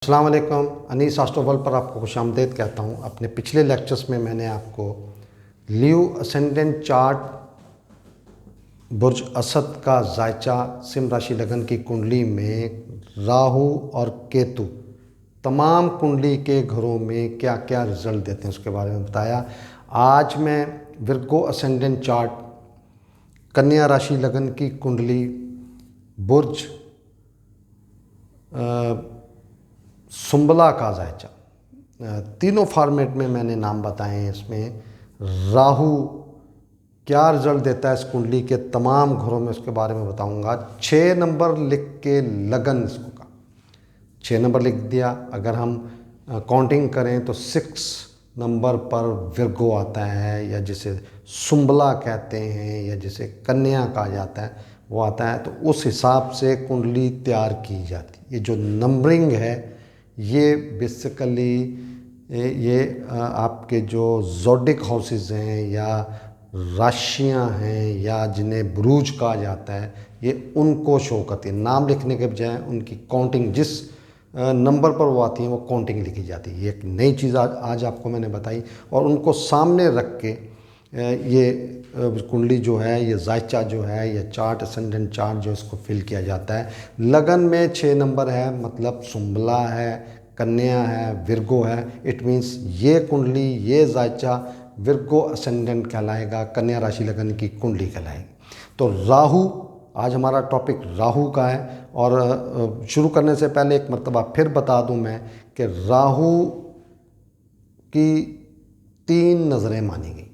अस्सलाम वालेकुम। अनीस एस्ट्रोवर्ल्ड पर आपको खुशामदीद कहता हूँ। अपने पिछले लेक्चर्स में मैंने आपको लीव असेंडेंट चार्ट, बुर्ज असद का जायचा, सिंह राशि लगन की कुंडली में राहु और केतु तमाम कुंडली के घरों में क्या क्या रिजल्ट देते हैं उसके बारे में बताया। आज मैं विर्गो असेंडेंट चार्ट, कन्या राशि लगन की कुंडली, बुर्ज सुंबला का जायचा, तीनों फॉर्मेट में मैंने नाम बताए हैं। इसमें राहु क्या रिजल्ट देता है इस कुंडली के तमाम घरों में, उसके बारे में बताऊंगा। 6 नंबर लिख के लगन, इसको का 6 नंबर लिख दिया। अगर हम काउंटिंग करें तो 6 नंबर पर विर्गो आता है, या जिसे सुंबला कहते हैं, या जिसे कन्या कहा जाता है, वो आता है। तो उस हिसाब से कुंडली तैयार की जाती है। ये जो नंबरिंग है ये बेसिकली ये आपके जो ज़ोडिक हाउसेस हैं या राशियां हैं या जिन्हें बुरूज कहा जाता है, ये उनको शो करती है। नाम लिखने के बजाय उनकी काउंटिंग, जिस नंबर पर वो आती हैं वो काउंटिंग लिखी जाती है। ये एक नई चीज़ आज आपको मैंने बताई, और उनको सामने रख के ये कुंडली जो है, ये जायचा जो है, ये चार्ट, असेंडेंट चार्ट जो इसको फिल किया जाता है। लगन में 6 नंबर है, मतलब सुंबला है, कन्या है, विर्गो है। इट मीन्स ये कुंडली, ये जायचा विर्गो असेंडेंट कहलाएगा, कन्या राशि लगन की कुंडली कहलाएगी। तो राहु, आज हमारा टॉपिक राहु का है। और शुरू करने से पहले एक मरतबा फिर बता दूं मैं कि राहु की 3 नज़रें मानी गई।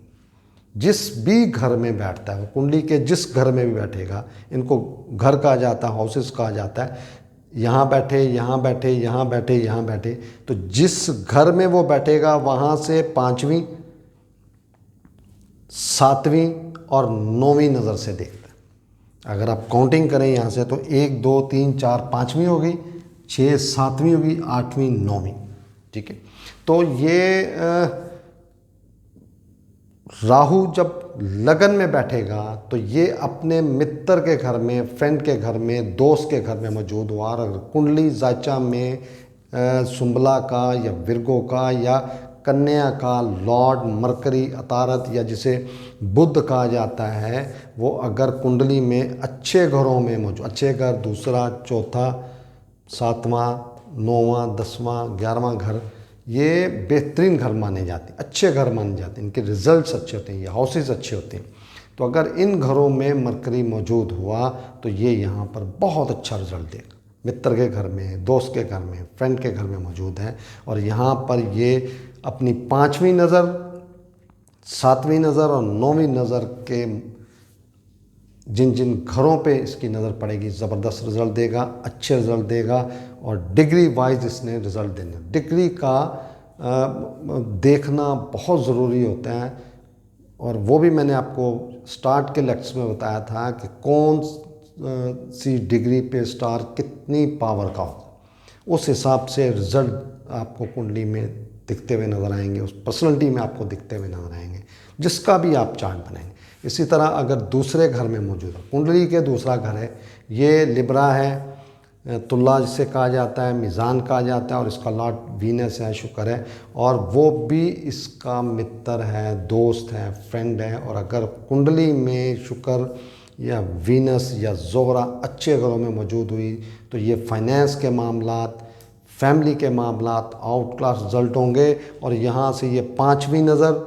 जिस भी घर में बैठता है, कुंडली के जिस घर में भी बैठेगा, इनको घर कहा जाता है, हाउसेस कहा जाता है। यहाँ बैठे, यहाँ बैठे, यहाँ बैठे, यहाँ बैठे, तो जिस घर में वो बैठेगा वहाँ से 5वीं, 7वीं और 9वीं नज़र से देखता है। अगर आप काउंटिंग करें यहाँ से तो 1 2 3 4 5वीं हो गई, 6 7वीं होगी, 8वीं 9वीं। ठीक है। तो ये राहु जब लगन में बैठेगा तो ये अपने मित्र के घर में, फ्रेंड के घर में, दोस्त के घर में मौजूद हुआ। और अगर कुंडली जायचा में सुंबला का या विर्गो का या कन्या का लॉर्ड मरकरी, अतारत या जिसे बुध कहा जाता है, वो अगर कुंडली में अच्छे घरों में मौजूद, अच्छे घर, दूसरा, चौथा, 7वां, 9वां, 10वां, 11वां घर, ये बेहतरीन घर माने जाते हैं, अच्छे घर माने जाते हैं, इनके रिजल्ट्स अच्छे होते हैं, ये हाउसेस अच्छे होते हैं। तो अगर इन घरों में मरकरी मौजूद हुआ तो ये यहाँ पर बहुत अच्छा रिजल्ट देगा। मित्र के घर में, दोस्त के घर में, फ्रेंड के घर में मौजूद है। और यहाँ पर ये अपनी 5वीं नज़र, 7वीं नज़र और 9वीं नज़र के जिन जिन घरों पे इसकी नज़र पड़ेगी, ज़बरदस्त रिज़ल्ट देगा, अच्छे रिज़ल्ट देगा। और डिग्री वाइज इसने रिज़ल्ट देने, डिग्री का देखना बहुत ज़रूरी होता है। और वो भी मैंने आपको स्टार्ट के लेक्चर्स में बताया था कि कौन सी डिग्री पे स्टार कितनी पावर का होता है, उस हिसाब से रिज़ल्ट आपको कुंडली में दिखते हुए नज़र आएंगे, उस पर्सनैलिटी में आपको दिखते हुए नज़र आएंगे, जिसका भी आप चार्ट बनाएंगे। इसी तरह अगर दूसरे घर में मौजूद है, कुंडली के दूसरा घर है, ये लिब्रा है, तुला जिसे कहा जाता है, मीज़ान कहा जाता है, और इसका लॉर्ड वीनस है, शुक्र है, और वो भी इसका मित्र है, दोस्त है, फ्रेंड है। और अगर कुंडली में शुक्र या वीनस या ज़ोहरा अच्छे घरों में मौजूद हुई तो ये फाइनेंस के मामलात, फैमिली के मामलात आउट क्लास रिजल्ट होंगे। और यहाँ से ये 5वीं नज़र,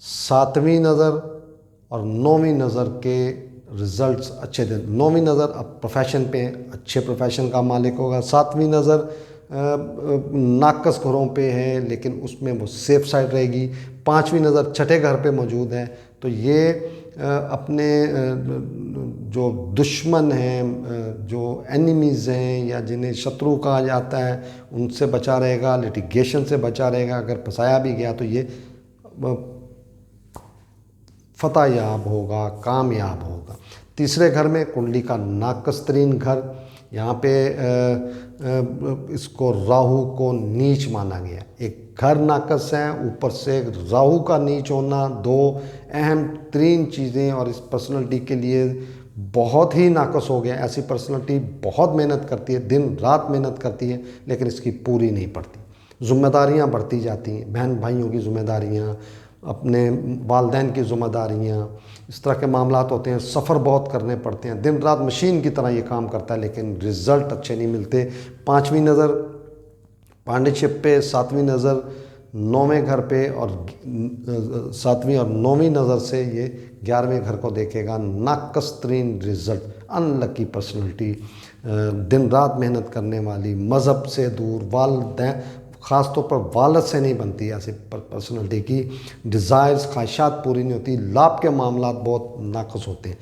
7वीं नज़र और 9वीं नज़र के रिज़ल्ट्स अच्छे थे। 9वीं नज़र अब प्रोफेशन पे, अच्छे प्रोफेशन का मालिक होगा। 7वीं नज़र नाकस घरों पे है लेकिन उसमें वो सेफ साइड रहेगी। 5वीं नज़र छठे घर पे मौजूद है, तो ये अपने जो दुश्मन हैं, जो एनिमीज़ हैं या जिन्हें शत्रु कहा जाता है, उनसे बचा रहेगा, लिटिगेशन से बचा रहेगा। अगर फंसाया भी गया तो ये फतह याब होगा, कामयाब होगा। तीसरे घर में कुंडली का नाकस तरीन घर, यहाँ पे इसको राहु को नीच माना गया। एक घर नाकस है, ऊपर से राहु का नीच होना, 2 अहम तरीन चीज़ें और इस पर्सनैलिटी के लिए बहुत ही नाकस हो गया। ऐसी पर्सनैलिटी बहुत मेहनत करती है, दिन रात मेहनत करती है, लेकिन इसकी पूरी नहीं पड़ती। ज़िम्मेदारियाँ बढ़ती जाती हैं, बहन भाइयों की ज़िम्मेदारियाँ, अपने वालदैन की ज़िम्मेदारियाँ, इस तरह के मामलात होते हैं। सफ़र बहुत करने पड़ते हैं, दिन रात मशीन की तरह ये काम करता है, लेकिन रिज़ल्ट अच्छे नहीं मिलते। 5वीं नज़र पार्टनरशिप पे, 7वीं नज़र 9वें घर पे, और 7वीं और 9वीं नज़र से ये 11वें घर को देखेगा। नाकस तरीन रिज़ल्ट, अनलकी पर्सनैलिटी, दिन रात मेहनत करने वाली, मज़हब से दूर, वालदैन ख़ास तौर पर वालद से नहीं बनती ऐसी पर्सनैलिटी की, डिज़ायर्स ख्वाहिशात पूरी नहीं होती, लाभ के मामलात बहुत नाकस होते हैं।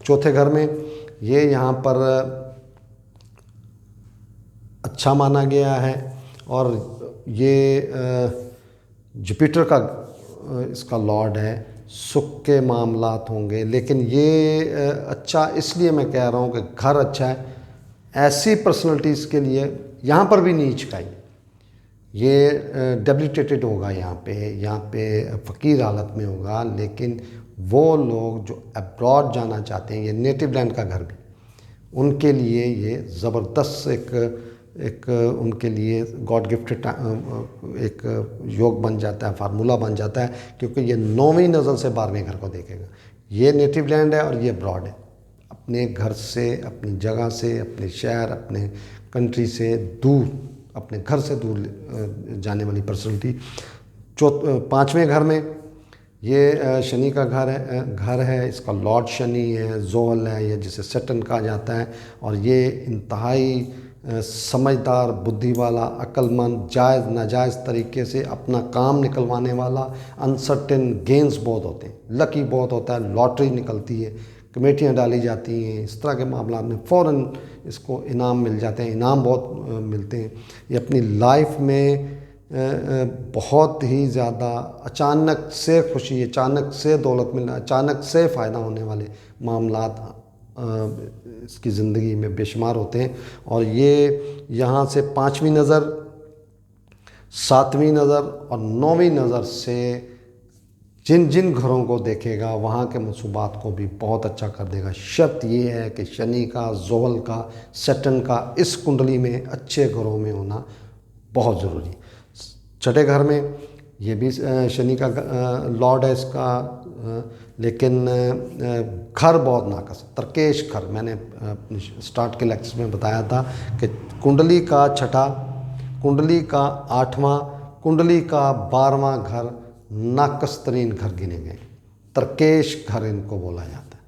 चौथे घर में ये यहाँ पर अच्छा माना गया है, और ये जुपिटर का इसका लॉर्ड है, सुख के मामलात होंगे। लेकिन ये अच्छा इसलिए मैं कह रहा हूँ कि घर अच्छा है। ऐसी पर्सनैलिटीज़ के लिए यहाँ पर भी नीच का ही, ये डेबिलिटेटेड होगा, यहाँ पे फ़कीर हालत में होगा। लेकिन वो लोग जो अब्रॉड जाना चाहते हैं, ये नेटिव लैंड का घर भी, उनके लिए ये ज़बरदस्त एक उनके लिए गॉड गिफ्टेड एक योग बन जाता है, फार्मूला बन जाता है, क्योंकि ये 9वीं नज़र से 12वें घर को देखेगा। ये नेटिव लैंड है और ये अब्रॉड है, अपने घर से, अपनी जगह से, अपने शहर, अपने कंट्री से दूर, अपने घर से दूर जाने वाली पर्सनैलिटी। 5वें घर में ये शनि का घर है, इसका लॉर्ड शनि है, जोहल है, ये जिसे सैटर्न कहा जाता है। और ये इंतहाई समझदार, बुद्धि वाला, अक्लमंद, जायज़ नाजायज़ तरीके से अपना काम निकलवाने वाला, अनसर्टेन गेंस बहुत होते हैं, लकी बहुत होता है, लॉटरी निकलती है, कमेटियाँ डाली जाती हैं, इस तरह के मामला में फ़ौरन इसको इनाम मिल जाते हैं, इनाम बहुत मिलते हैं। ये अपनी लाइफ में बहुत ही ज़्यादा अचानक से खुशी, अचानक से दौलत मिलना, अचानक से फ़ायदा होने वाले मामलात इसकी ज़िंदगी में बेशुमार होते हैं। और ये यहाँ से 5वीं नज़र, 7वीं नज़र और 9वीं नज़र से जिन जिन घरों को देखेगा, वहाँ के मंसूबात को भी बहुत अच्छा कर देगा। शर्त ये है कि शनि का, जोहल का, सैटर्न का इस कुंडली में अच्छे घरों में होना बहुत ज़रूरी है। 6ठे घर में ये भी शनि का लॉर्ड है इसका, लेकिन घर बहुत नाकस, तरकेश घर। मैंने स्टार्ट के लेक्चर में बताया था कि कुंडली का 6ठा, कुंडली का 8वां, कुंडली का 12वां घर नाकस तरीन घर गिने गए। तरकेश घर इनको बोला जाता है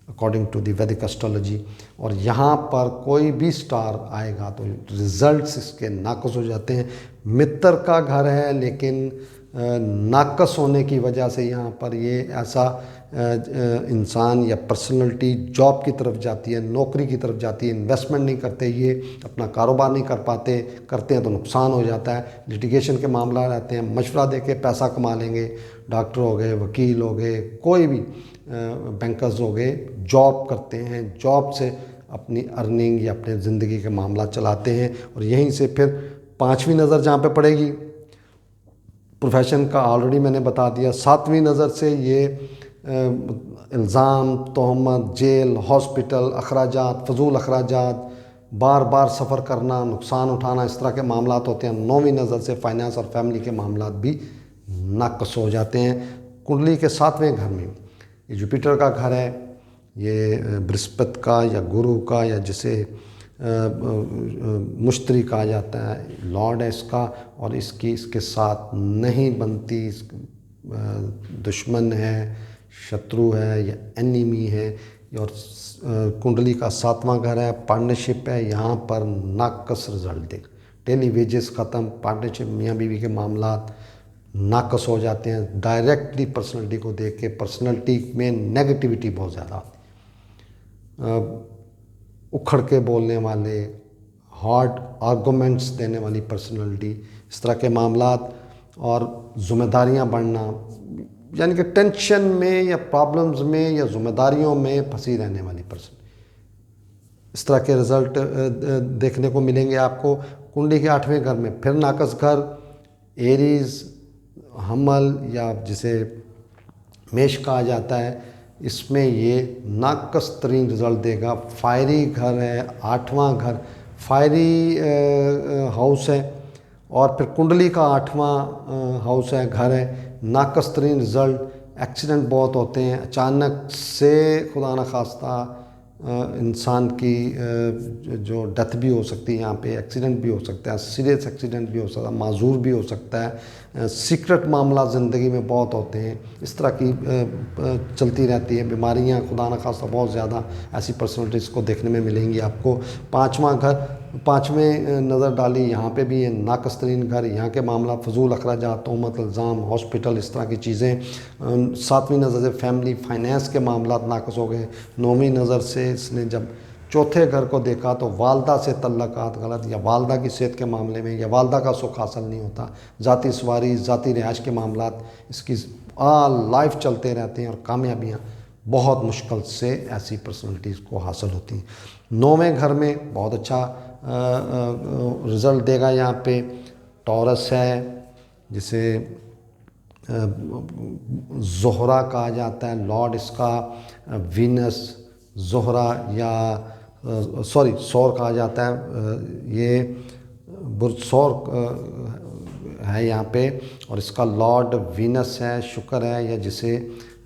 अकॉर्डिंग टू द वैदिक एस्ट्रोलॉजी। और यहाँ पर कोई भी स्टार आएगा तो रिजल्ट्स इसके नाकस हो जाते हैं। मित्र का घर है, लेकिन नाकस होने की वजह से यहाँ पर ये ऐसा इंसान या पर्सनैलिटी जॉब की तरफ जाती है, नौकरी की तरफ जाती है, इन्वेस्टमेंट नहीं करते, ये अपना कारोबार नहीं कर पाते, करते हैं तो नुकसान हो जाता है, लिटिगेशन के मामला रहते हैं, मशवरा दे के पैसा कमा लेंगे, डॉक्टर हो गए, वकील हो गए, कोई भी बैंकर्स हो गए, जॉब करते हैं, जॉब से अपनी अर्निंग या अपने ज़िंदगी के मामला चलाते हैं। और यहीं से फिर 5वीं नज़र जहाँ पे पड़ेगी, प्रोफेशन का ऑलरेडी मैंने बता दिया। 7वीं नज़र से ये इल्ज़ाम, तोहमत, जेल, हॉस्पिटल, अखराजात, फजूल अखराजात, बार बार सफ़र करना, नुकसान उठाना, इस तरह के मामलात होते हैं। 9वीं नज़र से फाइनेंस और फैमिली के मामलात भी नाकस हो जाते हैं। कुंडली के 7वें घर में ये जुपिटर का घर है, ये बृहस्पति का या गुरु का या जिसे मुश्तरी कहा जाता है, लॉर्ड है इसका। और इसके साथ नहीं बनती, दुश्मन है, शत्रु है या एनिमी है। और कुंडली का 7वां घर है, पार्टनरशिप है, यहाँ पर नाकस रिजल्ट देगा। डेली वेजेस ख़त्म, पार्टनरशिप मियाँ बीवी के मामलात नाकस हो जाते हैं। डायरेक्टली पर्सनैलिटी को देख के पर्सनैलिटी में नेगेटिविटी बहुत ज़्यादा आती है, उखड़ के बोलने वाले, हार्ड आर्गूमेंट्स देने वाली पर्सनैलिटी, इस तरह के मामलात। और ज़िम्मेदारियाँ बढ़ना, यानी कि टेंशन में या प्रॉब्लम्स में या ज़िम्मेदारियों में फंसी रहने वाली पर्सन, इस तरह के रिज़ल्ट देखने को मिलेंगे आपको। कुंडली के 8वें घर में फिर नाकस घर, एरीज़, हमल या जिसे मेष कहा जाता है, इसमें ये नाकस तरीन रिज़ल्ट देगा। फायरी घर है, 8वां घर फायरी हाउस है, और फिर कुंडली का 8वां हाउस है, घर है। नाकस तरीन रिज़ल्ट, एक्सीडेंट बहुत होते हैं, अचानक से खुदा न खास्ता इंसान की जो डेथ भी हो सकती है, यहाँ पे एक्सीडेंट भी हो सकता है, सीरियस एक्सीडेंट भी हो सकता है, माजूर भी हो सकता है। सीक्रेट मामला ज़िंदगी में बहुत होते हैं, इस तरह की चलती रहती है बीमारियाँ, खुदा न खास्ता बहुत ज़्यादा ऐसी पर्सनलिटीज़ को देखने में मिलेंगी आपको। 5वां घर, 5वें नज़र डाली, यहाँ पे भी ये नाकस तरीन घर, यहाँ के मामला फजूल अखराजात, तोहमत, इल्ज़ाम, हॉस्पिटल, इस तरह की चीज़ें। 7वीं नज़र से फैमिली फाइनेंस के मामला नाकस हो गए। 9वीं नज़र से इसने जब चौथे घर को देखा तो वालदा से तल्लकात गलत, या वालदा की सेहत के मामले में, या वालदा का सुख हासिल नहीं होता, ज़ाती सवारी, ज़ाती रिहाइश के मामलात इसकी लाइफ चलते रहते हैं, और कामयाबियाँ बहुत मुश्किल से ऐसी पर्सनलिटीज़ को हासिल होती हैं। 9वें घर में बहुत अच्छा रिज़ल्ट देगा। यहाँ पे टॉरस है, जिसे ज़ोहरा कहा जाता है, लॉर्ड इसका वीनस, ज़ोहरा या सौर कहा जाता है। ये बुर्ज सौर है यहाँ पे, और इसका लॉर्ड वीनस है, शुक्र है, या जिसे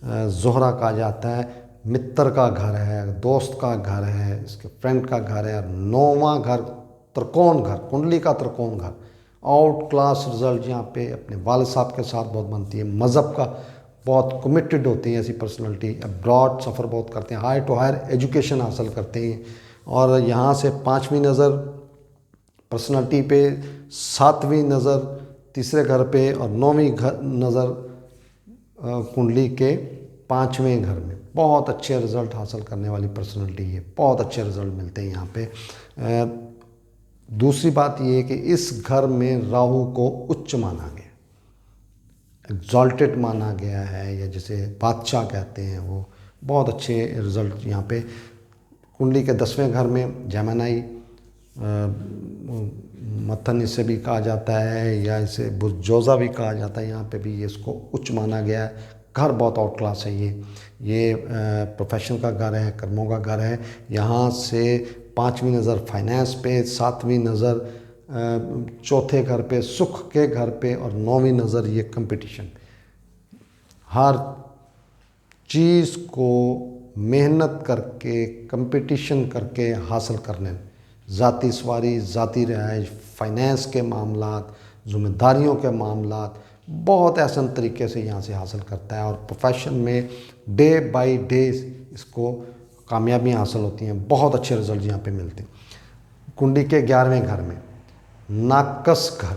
ज़ोहरा कहा जाता है। मित्र का घर है, दोस्त का घर है, इसके फ्रेंड का घर है। 9वां घर त्रिकोण घर, कुंडली का त्रिकोण घर, आउट क्लास रिजल्ट यहाँ पे अपने वालिद साहब के साथ बहुत बनती है। मज़हब का बहुत कमिटेड होती है ऐसी पर्सनालिटी, अब्रॉड सफ़र बहुत करते हैं, हाई टू हायर एजुकेशन हासिल करते हैं। और यहाँ से 5वीं नज़र पर्सनालिटी पे, 7वीं नज़र तीसरे घर पे, और 9वीं नज़र कुंडली के 5वें घर में। बहुत अच्छे रिज़ल्ट हासिल करने वाली पर्सनालिटी है, बहुत अच्छे रिज़ल्ट मिलते हैं यहाँ पे। दूसरी बात ये है कि इस घर में राहु को उच्च माना गया, एग्जॉल्टेड माना गया है, या जिसे बादशाह कहते हैं, वो बहुत अच्छे रिज़ल्ट यहाँ पे। कुंडली के 10वें घर में जेमिनी, मथन इसे भी कहा जाता है, या इसे बुर्जोज़ा भी कहा जाता है, यहाँ पे भी ये इसको उच्च माना गया है। घर बहुत आउट क्लास है ये प्रोफेशन का घर है, कर्मों का घर है। यहाँ से 5वीं नज़र फाइनेंस पे, 7वीं नज़र चौथे घर पे, सुख के घर पे, और 9वीं नज़र ये कंपटीशन। हर चीज़ को मेहनत करके, कंपटीशन करके हासिल करने, ज़ाती सवारी, ज़ाती रिहाइश, फाइनेंस के मामलात, ज़िम्मेदारियों के मामलात, बहुत आसान तरीके से यहाँ से हासिल करता है। और प्रोफेशन में डे बाय डे इसको कामयाबियाँ हासिल होती हैं, बहुत अच्छे रिजल्ट यहाँ पे मिलते हैं। कुंडली के 11वें घर में नाकस घर,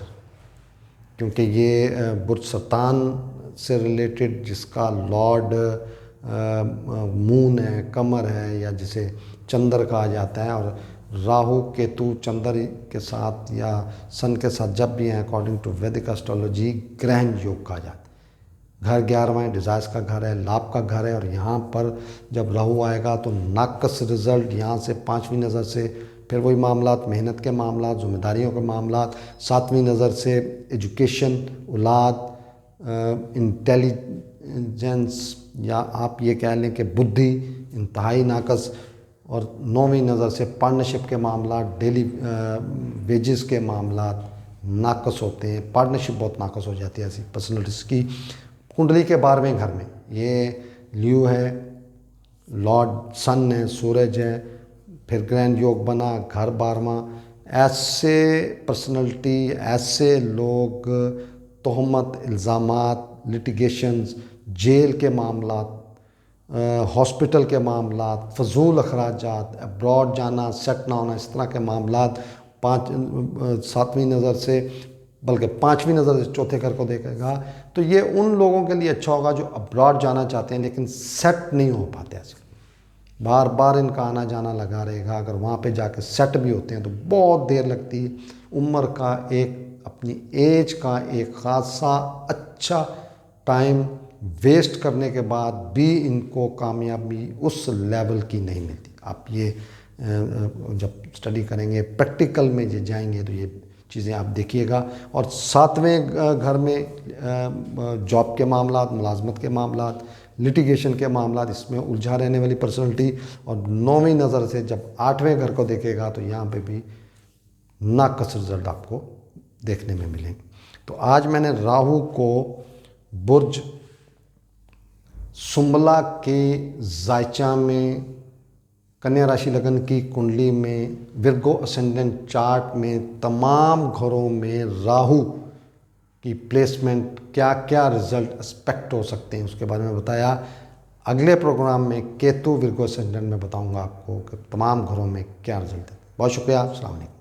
क्योंकि ये बुर्ज सरतान से रिलेटेड, जिसका लॉर्ड मून है, कमर है, या जिसे चंद्र कहा जाता है, और राहु केतु चंद्र के साथ या सन के साथ जब भी हैं, अकॉर्डिंग टू वैदिक एस्ट्रोलॉजी ग्रहण योग कहा जाता है। घर 11वां डिज़ायर्स का घर है, लाभ का घर है, और यहाँ पर जब राहु आएगा तो नाकस रिजल्ट यहाँ से 5वीं नज़र से, फिर वही मामलात, मेहनत के मामलात, जिम्मेदारियों के मामलात, 7वीं नज़र से एजुकेशन, औलाद, इंटेलिजेंस, या आप ये कह लें कि बुद्धि इंतहाई नाकस, और 9वीं नज़र से पार्टनरशिप के मामला, डेली वेजेस के मामला नाकस होते हैं। पार्टनरशिप बहुत नाकस हो जाती है ऐसी पर्सनलिटीज़ की। कुंडली के 12वें घर में ये लियो है, लॉर्ड सन है, सूरज है, फिर ग्रैंड योग बना, घर 12वां। ऐसे पर्सनलिटी, ऐसे लोग तोहमत, इल्ज़ामात, लिटिगेशंस, जेल के मामलात, हॉस्पिटल के मामलात, फजूल अखराजात, अब्रॉड जाना, सेट ना होना, इस तरह के मामलात 7वीं नज़र से, बल्कि 5वीं नज़र से चौथे घर को देखेगा तो ये उन लोगों के लिए अच्छा होगा जो अब्रॉड जाना चाहते हैं लेकिन सेट नहीं हो पाते। ऐसे बार बार इनका आना जाना लगा रहेगा। अगर वहाँ पे जाके सेट भी होते हैं तो बहुत देर लगती है। उम्र का एक, अपनी एज का एक ख़ासा अच्छा टाइम वेस्ट करने के बाद भी इनको कामयाबी उस लेवल की नहीं मिलती। आप ये जब स्टडी करेंगे, प्रैक्टिकल में जो जाएंगे तो ये चीज़ें आप देखिएगा। और 7वें घर में जॉब के मामलात, मुलाजमत के मामलात, लिटिगेशन के मामला, इसमें उलझा रहने वाली पर्सनैलिटी। और 9वीं नज़र से जब 8वें घर को देखेगा तो यहाँ पे भी नाकस रिजल्ट आपको देखने में मिलेंगे। तो आज मैंने राहु को बुर्ज सुंबला के जायचा में, कन्या राशि लगन की कुंडली में, विर्गो असेंडेंट चार्ट में तमाम घरों में राहु की प्लेसमेंट क्या क्या रिजल्ट एक्सपेक्ट हो सकते हैं उसके बारे में बताया। अगले प्रोग्राम में केतु विर्गो असेंडेंट में बताऊंगा आपको कि तमाम घरों में क्या रिजल्ट है। बहुत शुक्रिया। अस्सलाम वालेकुम।